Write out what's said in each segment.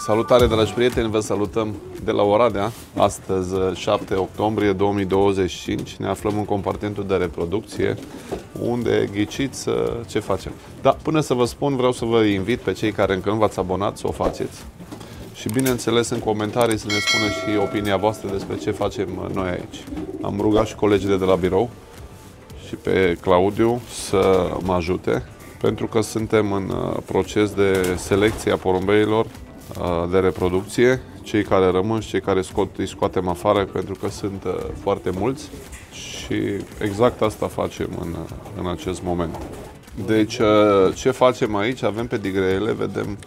Salutare, dragi prieteni, vă salutăm de la Oradea. Astăzi, 7 octombrie 2025, ne aflăm în compartimentul de reproducție, unde ghiciți ce facem. Da, până să vă spun, vreau să vă invit pe cei care încă nu v-ați abonat să o faceți. Și bineînțeles în comentarii să ne spuneți și opinia voastră despre ce facem noi aici. Am rugat și colegii de la birou și pe Claudiu să mă ajute, pentru că suntem în proces de selecție a porumbeilor de reproducție, cei care rămân și cei care îi scoatem afară, pentru că sunt foarte mulți și exact asta facem în acest moment. Deci ce facem aici? Avem pedigreele, vedem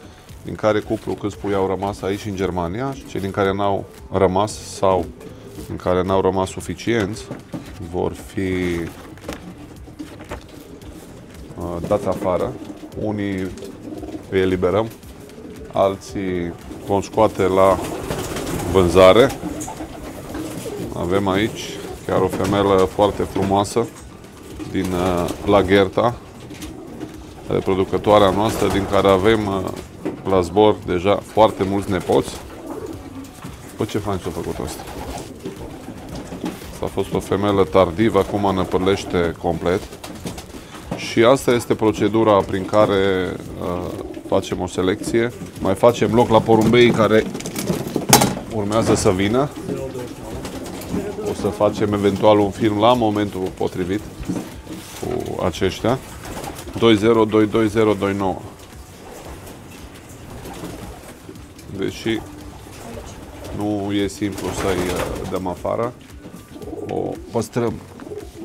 din care cuplu câți pui au rămas aici în Germania și cei din care n-au rămas sau în care n-au rămas suficienți vor fi dați afară. Unii îi eliberăm, alții vom scoate la vânzare. Avem aici chiar o femelă foarte frumoasă din Lagerta, reproducătoarea noastră, din care avem la zbor deja foarte mulți nepoți. Păi ce fain ce-a făcut asta? Asta a fost o femelă tardivă, acum năpârlește complet. Și asta este procedura prin care facem o selecție. Mai facem loc la porumbeii care urmează să vină. O să facem eventual un film la momentul potrivit cu aceștia. 20222029. Deși nu e simplu să-i dăm afară, o păstrăm,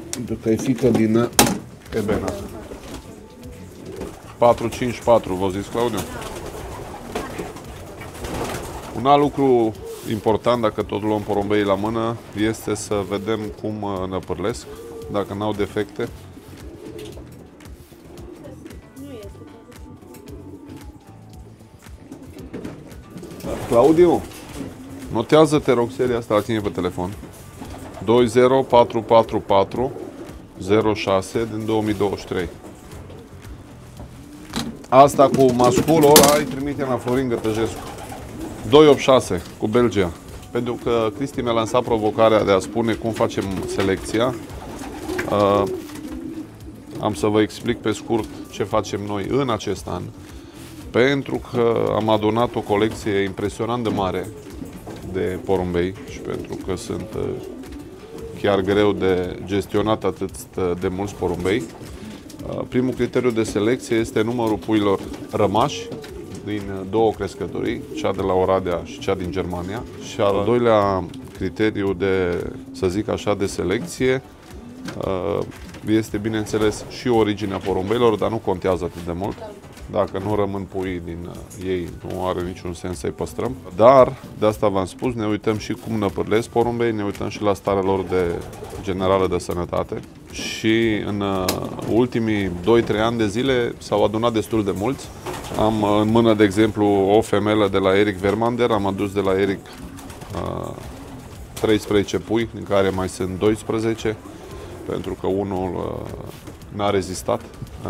pentru că e fică din ebena. 454, vă zis Claudiu. Un alt lucru important, dacă tot luăm porumbeii la mână, este să vedem cum năpârlesc, dacă n-au defecte. Claudiu, notează-te, rog, seria asta la tine pe telefon. 20444 06 din 2023. Asta cu masculul ăla îi trimite la Florin Gătăjescu. 286 cu Belgia. Pentru că Cristi mi-a lansat provocarea de a spune cum facem selecția. Am să vă explic pe scurt ce facem noi în acest an. Pentru că am adunat o colecție impresionant de mare de porumbei și pentru că sunt chiar greu de gestionat atât de mulți porumbei. Primul criteriu de selecție este numărul puilor rămași din două crescătorii, cea de la Oradea și cea din Germania. Și al doilea criteriu de, să zic așa, de selecție este, bineînțeles, și originea porumbeilor, dar nu contează atât de mult. Dacă nu rămân pui din ei, nu are niciun sens să-i păstrăm. Dar, de asta v-am spus, ne uităm și cum năpârlesc porumbei, ne uităm și la starea lor generală de sănătate. Și în ultimii 2-3 ani de zile s-au adunat destul de mulți. Am în mână, de exemplu, o femelă de la Eric Vermander, am adus de la Eric 13 pui, din care mai sunt 12, pentru că unul n-a rezistat.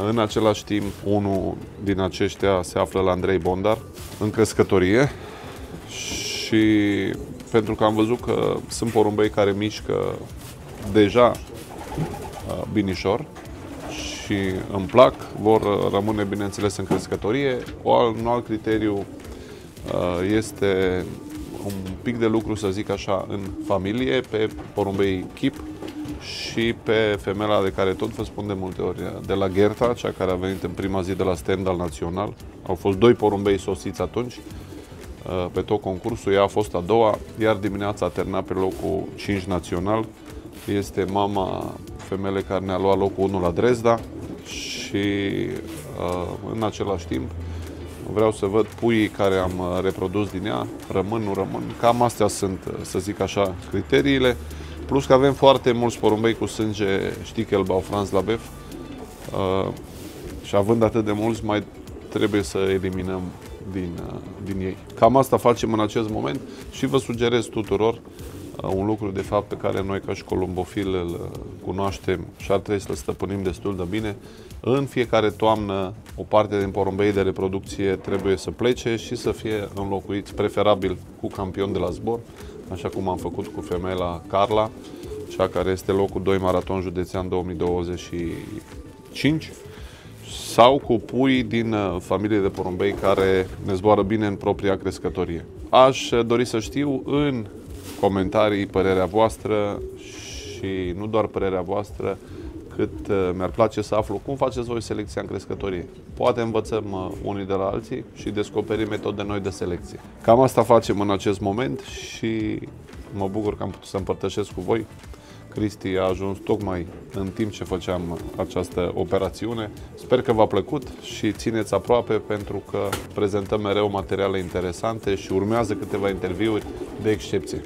În același timp, unul din aceștia se află la Andrei Bondar, în crescătorie. Și pentru că am văzut că sunt porumbei care mișcă deja binișor și îmi plac, vor rămâne, bineînțeles, în crescătorie. Un alt criteriu este un pic de lucru, să zic așa, în familie, pe porumbei chip și pe femela de care tot vă spun de multe ori, de la Gerta, cea care a venit în prima zi de la Stendhal Național. Au fost 2 porumbei sosiți atunci pe tot concursul, ea a fost a doua, iar dimineața a terminat pe locul 5 național. Este mama femele care ne-a luat locul 1 la Dresda și în același timp vreau să văd puii care am reprodus din ea, rămân, nu rămân. Cam astea sunt, să zic așa, criteriile. Plus că avem foarte mulți porumbei cu sânge Stichelbau Franz Labef și având atât de mulți, mai trebuie să eliminăm din ei. Cam asta facem în acest moment și vă sugerez tuturor un lucru de fapt pe care noi ca și columbofili îl cunoaștem și ar trebui să-l stăpânim destul de bine. În fiecare toamnă o parte din porumbei de reproducție trebuie să plece și să fie înlocuiți preferabil cu campioni de la zbor, așa cum am făcut cu femeia Carla, cea care este locul 2 maraton județean 2025, sau cu pui din familie de porumbei care ne zboară bine în propria crescătorie. Aș dori să știu în comentarii părerea voastră și nu doar părerea voastră, cât mi-ar place să aflu cum faceți voi selecția în crescătorie. Poate învățăm unii de la alții și descoperim metode noi de selecție. Cam asta facem în acest moment și mă bucur că am putut să împărtășesc cu voi. Cristi a ajuns tocmai în timp ce făceam această operațiune. Sper că v-a plăcut și țineți aproape pentru că prezentăm mereu materiale interesante și urmează câteva interviuri de excepție.